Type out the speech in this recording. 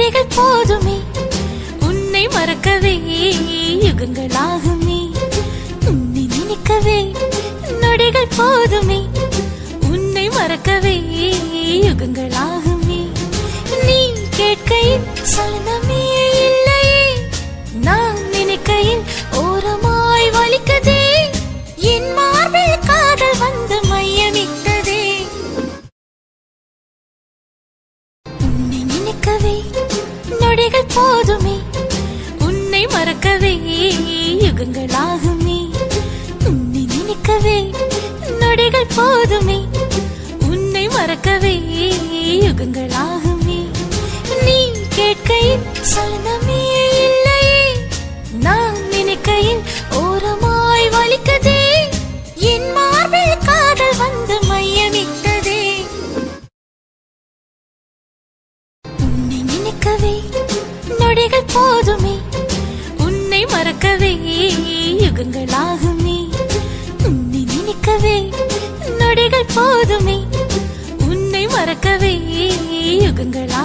நொடிகள் போதுமே உன்னை மறக்கவே யுகங்களாகுமே. உன்னை நினைக்கவே நொடிகள் போதுமே உன்னை மறக்கவே யுகங்களாகுமே. நீ கேட்கையில் சலனமே இல்லையே, நான் நினைக்கையில் ஓரமாய் வலிக்கதே. என் மார்பில் காதல் வந்து மையமிட்டதே. உன்னை நினைக்கவே நொடிகள் போதுமே உன்னை மறக்கவே யுகங்களாகுமே. உன்னை நினைக்கவே நொடிகள் போதுமே உன்னை மறக்கவே யுகங்களாகுமே. நீ கேட்கையில் சலனமே இல்லையே, நான் நினைக்கையில் ஓரமாய் வலிக்கதே. என் மார்பில் காதல் வந்து மையமிட்டதே. உன்னை நினைக்கவே நொடிகள் போதுமே உன்னை மறக்கவே யுகங்களாகுமே. உன்னை நினைக்கவே நொடிகள் போதுமே உன்னை மறக்கவே யுகங்களா